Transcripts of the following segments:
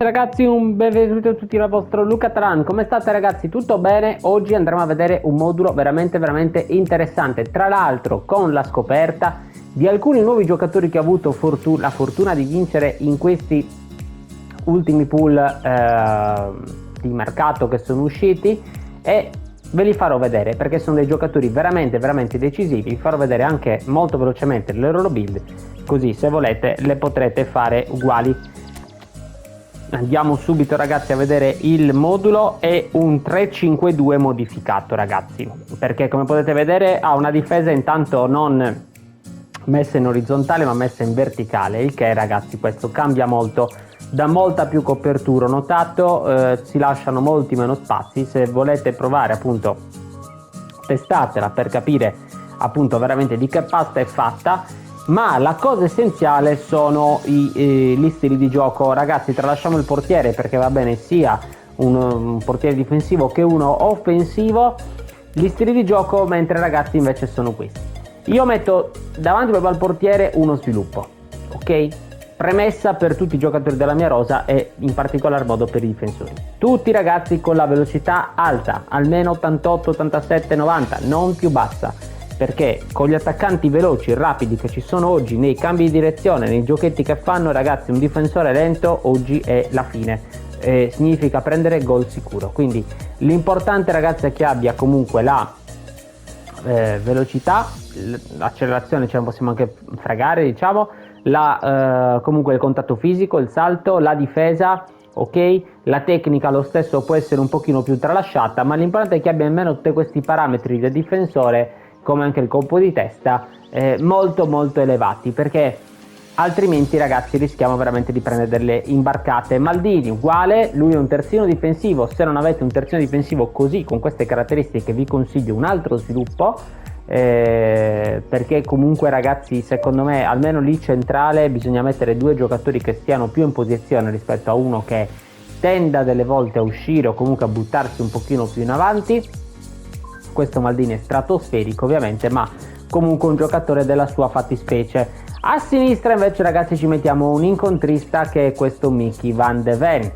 Ragazzi, un benvenuto a tutti dal vostro Luca Tran. Come state ragazzi? Tutto bene? Oggi andremo a vedere un modulo veramente interessante, tra l'altro con la scoperta di alcuni nuovi giocatori che ho avuto la fortuna di vincere in questi ultimi pool di mercato che sono usciti, e ve li farò vedere perché sono dei giocatori veramente decisivi. Vi farò vedere anche molto velocemente le loro build, così se volete le potrete fare uguali. Andiamo subito ragazzi a vedere il modulo. È un 3-5-2 modificato ragazzi, perché come potete vedere ha una difesa intanto non messa in orizzontale ma messa in verticale, il che ragazzi questo cambia molto, dà molta più copertura. Ho notato si lasciano molti meno spazi. Se volete provare appunto testatela per capire appunto veramente di che pasta è fatta. Ma la cosa essenziale sono gli stili di gioco ragazzi. Tralasciamo il portiere perché va bene sia un portiere difensivo che uno offensivo. Gli stili di gioco mentre ragazzi invece sono questi. Io metto davanti proprio al portiere uno sviluppo, ok? Premessa per tutti i giocatori della mia rosa e in particolar modo per i difensori. Tutti ragazzi con la velocità alta, almeno 88, 87, 90, non più bassa, perché con gli attaccanti veloci e rapidi che ci sono oggi nei cambi di direzione, nei giochetti che fanno ragazzi, un difensore lento oggi è la fine. Significa prendere gol sicuro. Quindi l'importante ragazzi è che abbia comunque la velocità, l'accelerazione ce la possiamo anche fregare diciamo, comunque il contatto fisico, il salto, la difesa, ok, la tecnica lo stesso può essere un pochino più tralasciata, ma l'importante è che abbia almeno tutti questi parametri del difensore, come anche il colpo di testa, molto elevati, perché altrimenti ragazzi rischiamo veramente di prendere delle imbarcate. Maldini uguale, lui è un terzino difensivo. Se non avete un terzino difensivo così con queste caratteristiche vi consiglio un altro sviluppo, perché comunque ragazzi secondo me almeno lì centrale bisogna mettere due giocatori che stiano più in posizione rispetto a uno che tenda delle volte a uscire o comunque a buttarsi un pochino più in avanti. Questo Maldini è stratosferico ovviamente, ma comunque un giocatore della sua fattispecie. A sinistra invece ragazzi ci mettiamo un incontrista che è questo Mickey Van de Ven.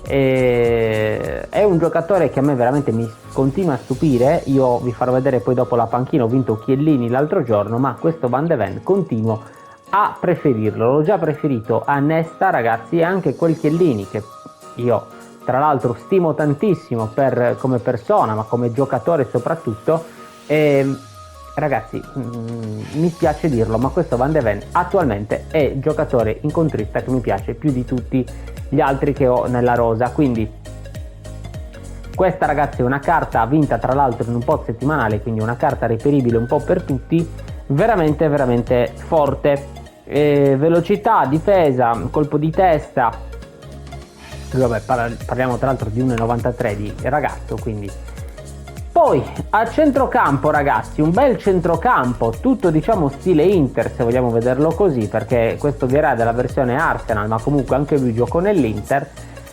È un giocatore che a me veramente mi continua a stupire. Io vi farò vedere poi dopo la panchina, ho vinto Chiellini l'altro giorno, ma questo Van de Ven continuo a preferirlo. L'ho già preferito a Nesta ragazzi, e anche quel Chiellini che io tra l'altro stimo tantissimo come persona ma come giocatore soprattutto. Ragazzi mi spiace dirlo, ma questo Van de Ven attualmente è il giocatore incontrista che mi piace più di tutti gli altri che ho nella rosa. Quindi questa ragazzi è una carta vinta tra l'altro in un pot settimanale, quindi una carta reperibile un po' per tutti, veramente forte. Velocità, difesa, colpo di testa. Vabbè, parliamo tra l'altro di 1,93 di ragazzo, quindi. Poi a centrocampo ragazzi, un bel centrocampo, tutto diciamo stile Inter se vogliamo vederlo così, perché questo Vieira della versione Arsenal, ma comunque anche lui giocò nell'Inter.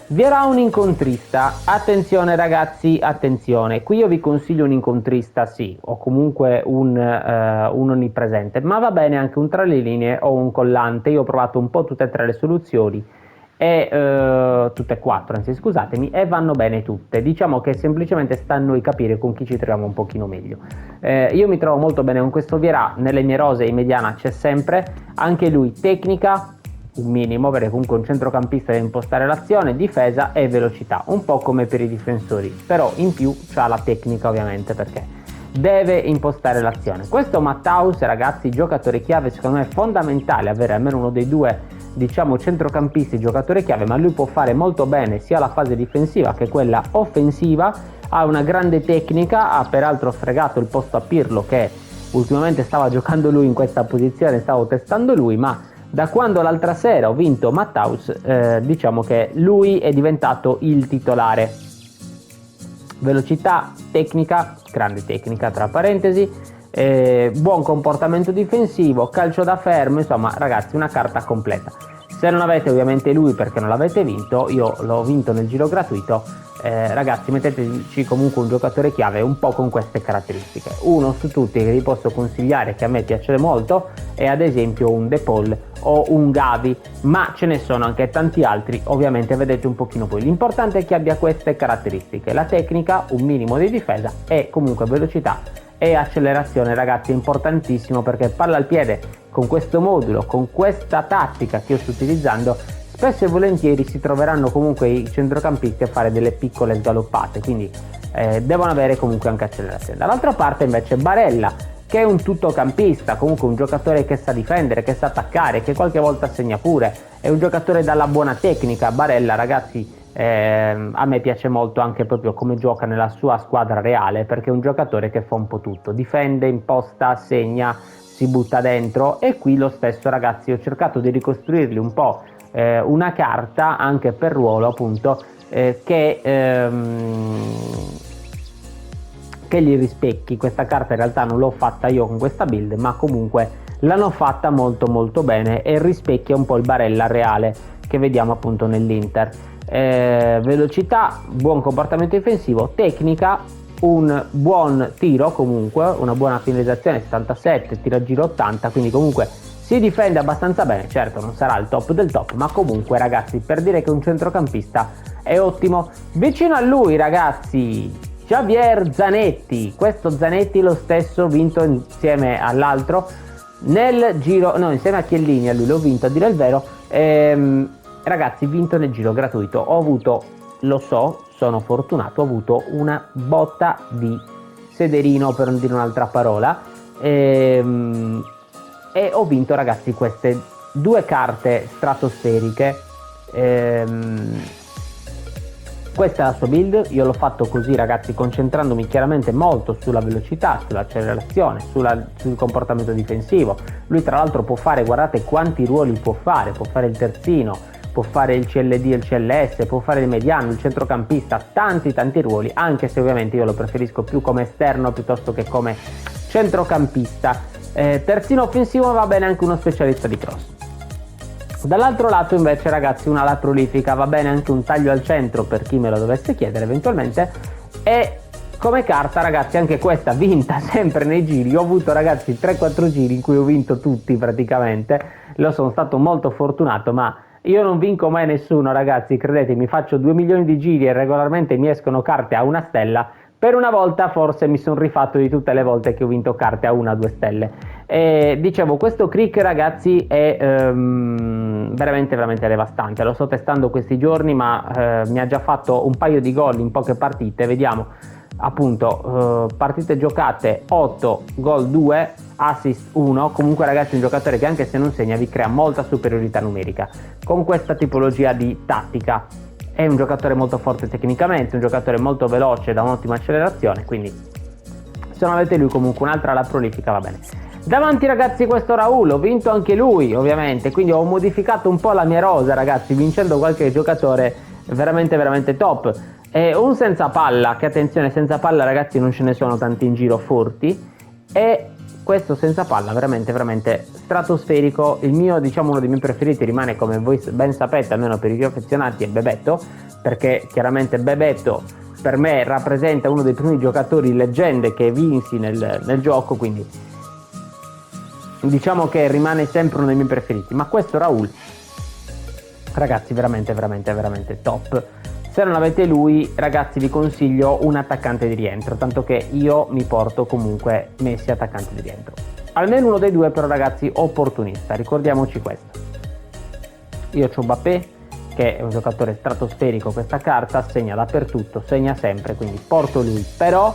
Vieira un incontrista, attenzione ragazzi, attenzione, qui io vi consiglio un incontrista sì, o comunque un onnipresente, ma va bene anche un tra le linee o un collante. Io ho provato un po' tutte e tre le soluzioni, tutte e quattro anzi scusatemi, e vanno bene tutte. Diciamo che semplicemente sta a noi capire con chi ci troviamo un pochino meglio. Io mi trovo molto bene con questo Vieira, nelle mie rose in mediana c'è sempre, anche lui tecnica un minimo, perché comunque un centrocampista deve impostare l'azione, difesa e velocità, un po' come per i difensori, però in più c'ha la tecnica ovviamente perché deve impostare l'azione. Questo Matthaus ragazzi, giocatore chiave, secondo me è fondamentale avere almeno uno dei due diciamo centrocampisti giocatore chiave, ma lui può fare molto bene sia la fase difensiva che quella offensiva, ha una grande tecnica, ha peraltro fregato il posto a Pirlo che ultimamente stava giocando lui in questa posizione, stavo testando lui, ma da quando l'altra sera ho vinto Matthaus diciamo che lui è diventato il titolare. Velocità, tecnica, grande tecnica tra parentesi, buon comportamento difensivo, calcio da fermo, insomma ragazzi una carta completa. Se non avete ovviamente lui perché non l'avete vinto, io l'ho vinto nel giro gratuito, ragazzi metteteci comunque un giocatore chiave un po' con queste caratteristiche. Uno su tutti che vi posso consigliare, che a me piace molto, è ad esempio un De Paul o un Gavi, ma ce ne sono anche tanti altri, ovviamente vedete un pochino voi. L'importante è che abbia queste caratteristiche: la tecnica, un minimo di difesa e comunque velocità e accelerazione. Ragazzi, è importantissimo, perché palla al piede con questo modulo, con questa tattica che io sto utilizzando, spesso e volentieri si troveranno comunque i centrocampisti a fare delle piccole sgaloppate, quindi devono avere comunque anche accelerazione. Dall'altra parte invece Barella, che è un tuttocampista, comunque un giocatore che sa difendere, che sa attaccare, che qualche volta segna pure, è un giocatore dalla buona tecnica. Barella, ragazzi, a me piace molto anche proprio come gioca nella sua squadra reale, perché è un giocatore che fa un po' tutto, difende, imposta, segna, si butta dentro. E qui lo stesso, ragazzi, ho cercato di ricostruirgli un po' una carta anche per ruolo, appunto, che gli rispecchi. Questa carta in realtà non l'ho fatta io con questa build, ma comunque l'hanno fatta molto molto bene e rispecchia un po' il Barella reale che vediamo appunto nell'Inter. Velocità, buon comportamento difensivo, tecnica, un buon tiro, comunque una buona finalizzazione 77, tiro a giro 80, quindi comunque si difende abbastanza bene. Certo non sarà il top del top, ma comunque, ragazzi, per dire che un centrocampista è ottimo. Vicino a lui, ragazzi, Javier Zanetti. Questo Zanetti lo stesso vinto insieme all'altro nel giro, no, insieme a Chiellini, a lui l'ho vinto a dire il vero. Ragazzi, vinto nel giro gratuito. Ho avuto, lo so, sono fortunato, ho avuto una botta di sederino, per non dire un'altra parola, e ho vinto, ragazzi, queste due carte stratosferiche. Questa è la sua build, io l'ho fatto così, ragazzi, concentrandomi chiaramente molto sulla velocità, sull'accelerazione, sul comportamento difensivo. Lui tra l'altro può fare, guardate quanti ruoli può fare il terzino, può fare il CLD e il CLS, può fare il mediano, il centrocampista, tanti ruoli, anche se ovviamente io lo preferisco più come esterno piuttosto che come centrocampista. Terzino offensivo va bene anche uno specialista di cross. Dall'altro lato invece, ragazzi, una ala prolifica, va bene anche un taglio al centro per chi me lo dovesse chiedere eventualmente. E come carta, ragazzi, anche questa vinta sempre nei giri. Io ho avuto, ragazzi, 3-4 giri in cui ho vinto tutti praticamente, sono stato molto fortunato, ma io non vinco mai nessuno, ragazzi, credetemi, faccio 2 milioni di giri e regolarmente mi escono carte a 1 stella. Per una volta forse mi sono rifatto di tutte le volte che ho vinto carte a 1-2 stelle. E dicevo, questo Crick, ragazzi, è veramente devastante. Lo sto testando questi giorni, ma mi ha già fatto un paio di gol in poche partite. Vediamo, appunto, partite giocate 8, gol 2, assist 1. Comunque, ragazzi, è un giocatore che anche se non segna vi crea molta superiorità numerica con questa tipologia di tattica. È un giocatore molto forte tecnicamente, un giocatore molto veloce, da un'ottima accelerazione, quindi se non avete lui comunque un'altra alla prolifica va bene. Davanti, ragazzi, questo Raul, ho vinto anche lui ovviamente, quindi ho modificato un po' la mia rosa, ragazzi, vincendo qualche giocatore veramente top. Un senza palla, che attenzione, senza palla, ragazzi, non ce ne sono tanti in giro forti, e questo senza palla veramente stratosferico. Il mio, diciamo, uno dei miei preferiti rimane, come voi ben sapete, almeno per i più affezionati, è Bebeto, perché chiaramente Bebeto per me rappresenta uno dei primi giocatori leggende che vinsi nel gioco, quindi diciamo che rimane sempre uno dei miei preferiti. Ma questo Raul, ragazzi, veramente top. Se non avete lui, ragazzi, vi consiglio un attaccante di rientro, tanto che io mi porto comunque Messi attaccante di rientro. Almeno uno dei due, però, ragazzi, opportunista, ricordiamoci questo. Io ho Mbappé, che è un giocatore stratosferico, questa carta segna dappertutto, segna sempre, quindi porto lui. Però,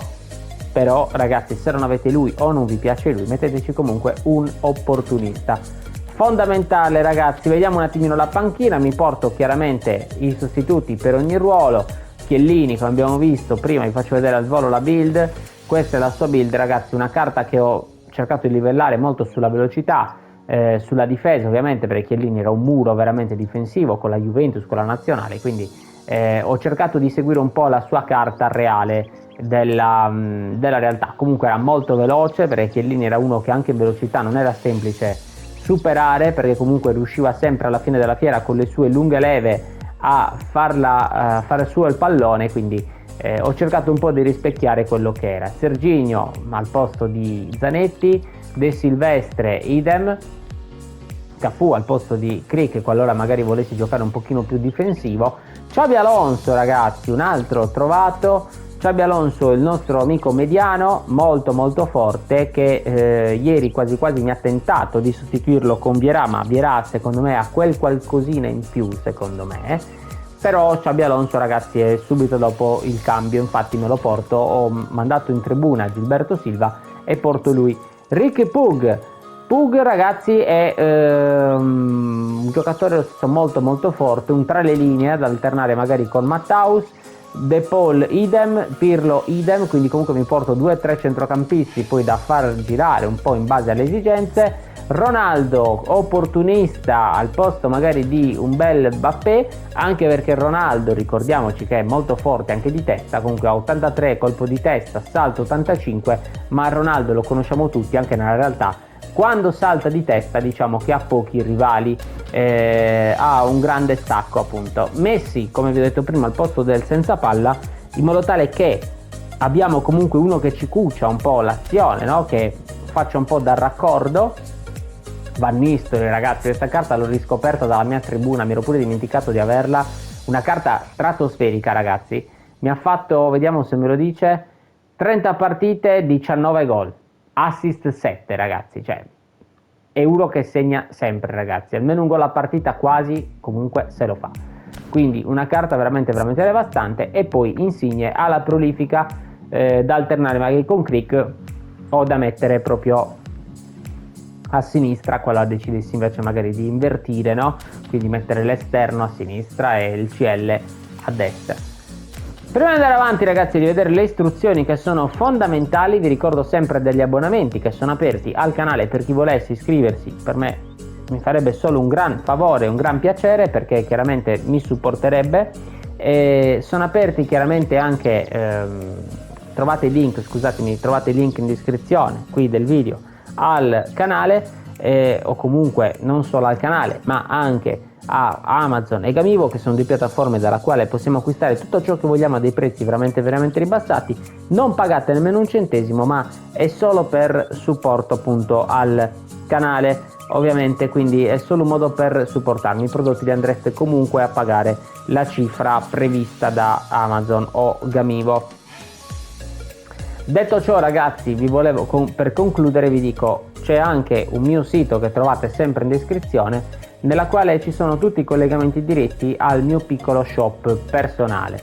ragazzi, se non avete lui o non vi piace lui, metteteci comunque un opportunista. Fondamentale, ragazzi, vediamo un attimino la panchina. Mi porto chiaramente i sostituti per ogni ruolo. Chiellini, come abbiamo visto prima, vi faccio vedere al volo la build. Questa è la sua build, ragazzi, una carta che ho cercato di livellare molto sulla velocità, sulla difesa ovviamente, perché Chiellini era un muro veramente difensivo con la Juventus, con la nazionale, quindi ho cercato di seguire un po' la sua carta reale della realtà. Comunque era molto veloce, perché Chiellini era uno che anche in velocità non era semplice superare, perché comunque riusciva sempre alla fine della fiera con le sue lunghe leve a fare su il pallone, quindi ho cercato un po' di rispecchiare quello che era. Serginho al posto di Zanetti, De Silvestre idem, Cafu al posto di Crick qualora magari volessi giocare un pochino più difensivo. Xabi Alonso, ragazzi, un altro trovato. Xabi Alonso, il nostro amico mediano, molto molto forte, che ieri quasi quasi mi ha tentato di sostituirlo con Vierà, ma Vierà secondo me ha quel qualcosina in più, secondo me. Però Xabi Alonso, ragazzi, è subito dopo il cambio, infatti me lo porto, ho mandato in tribuna Gilberto Silva e porto lui. Ricky Pug, ragazzi, è un giocatore molto molto forte, un tra le linee ad alternare magari con Matthaus, De Paul idem, Pirlo idem, quindi comunque mi porto 2 o 3 centrocampisti poi da far girare un po' in base alle esigenze. Ronaldo opportunista al posto magari di un bel Mbappé, anche perché Ronaldo, ricordiamoci che è molto forte anche di testa, comunque ha 83 colpo di testa, salto 85, ma Ronaldo lo conosciamo tutti anche nella realtà, quando salta di testa diciamo che ha pochi rivali, ha un grande stacco appunto. Messi, come vi ho detto prima, al posto del senza palla, in modo tale che abbiamo comunque uno che ci cucia un po' l'azione, no? Che faccia un po' da raccordo. Van Nistelrooy, ragazzi, questa carta l'ho riscoperta dalla mia tribuna, mi ero pure dimenticato di averla, una carta stratosferica, ragazzi, mi ha fatto, vediamo se me lo dice, 30 partite, 19 gol, assist 7, ragazzi, cioè è uno che segna sempre, ragazzi, almeno un gol a partita quasi, comunque se lo fa, quindi una carta veramente veramente devastante. E poi Insigne alla prolifica, da alternare magari con Crick o da mettere proprio a sinistra, qualora decidessi invece magari di invertire, no? Quindi mettere l'esterno a sinistra e il CL a destra. Prima di andare avanti, ragazzi, di vedere le istruzioni che sono fondamentali, vi ricordo sempre degli abbonamenti che sono aperti al canale per chi volesse iscriversi. Per me mi farebbe solo un gran favore, un gran piacere, perché chiaramente mi supporterebbe. Sono aperti chiaramente anche, trovate il link in descrizione qui del video al canale, o comunque non solo al canale ma anche a Amazon e Gamivo, che sono due piattaforme dalla quale possiamo acquistare tutto ciò che vogliamo a dei prezzi veramente veramente ribassati. Non pagate nemmeno un centesimo, ma è solo per supporto appunto al canale, ovviamente, quindi è solo un modo per supportarmi. I prodotti li andreste comunque a pagare la cifra prevista da Amazon o Gamivo. Detto ciò, ragazzi, per concludere vi dico, c'è anche un mio sito che trovate sempre in descrizione, nella quale ci sono tutti i collegamenti diretti al mio piccolo shop personale,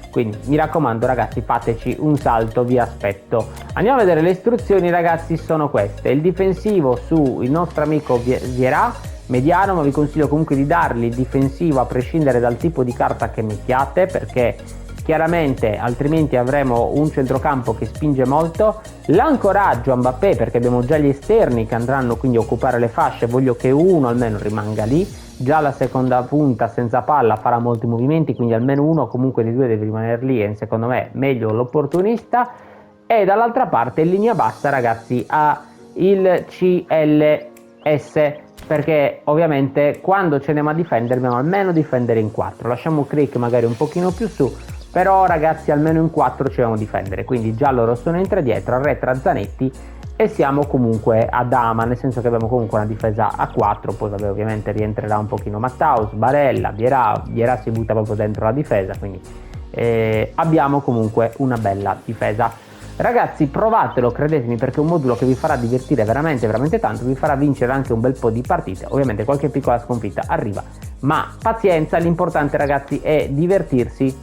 quindi mi raccomando, ragazzi, fateci un salto, vi aspetto. Andiamo a vedere le istruzioni, ragazzi, sono queste. Il difensivo su il nostro amico Vierà, mediano, ma vi consiglio comunque di dargli il difensivo a prescindere dal tipo di carta che mettiate, perché chiaramente altrimenti avremo un centrocampo che spinge molto. L'ancoraggio a Mbappé, perché abbiamo già gli esterni che andranno quindi a occupare le fasce, voglio che uno almeno rimanga lì. Già la seconda punta senza palla farà molti movimenti, quindi almeno uno comunque dei due deve rimanere lì, e secondo me meglio l'opportunista. E dall'altra parte in linea bassa, ragazzi, ha il CLS, perché ovviamente quando ce n'è a difendere dobbiamo almeno difendere in 4. Lasciamo Crick magari un pochino più su, però ragazzi almeno in 4 ci dobbiamo difendere, quindi giallo rosso entra dietro, arretra Zanetti e siamo comunque a dama, nel senso che abbiamo comunque una difesa a 4. Poi vabbè, ovviamente rientrerà un pochino Matthaus, Barella, Vierà si butta proprio dentro la difesa, quindi abbiamo comunque una bella difesa. Ragazzi, provatelo, credetemi, perché è un modulo che vi farà divertire veramente veramente tanto, vi farà vincere anche un bel po' di partite. Ovviamente qualche piccola sconfitta arriva, ma pazienza, l'importante, ragazzi, è divertirsi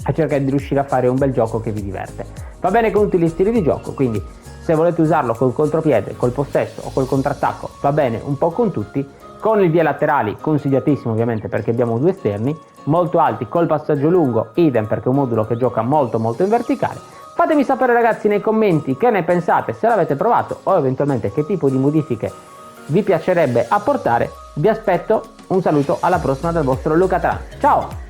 a cercare di riuscire a fare un bel gioco che vi diverte. Va bene con tutti gli stili di gioco, quindi se volete usarlo col contropiede, col possesso o col contrattacco, va bene un po' con tutti. Con i vie laterali consigliatissimo, ovviamente, perché abbiamo due esterni molto alti, col passaggio lungo idem, perché è un modulo che gioca molto molto in verticale. Fatemi sapere, ragazzi, nei commenti che ne pensate, se l'avete provato o eventualmente che tipo di modifiche vi piacerebbe apportare. Vi aspetto, un saluto, alla prossima dal vostro Luca Taran. Ciao!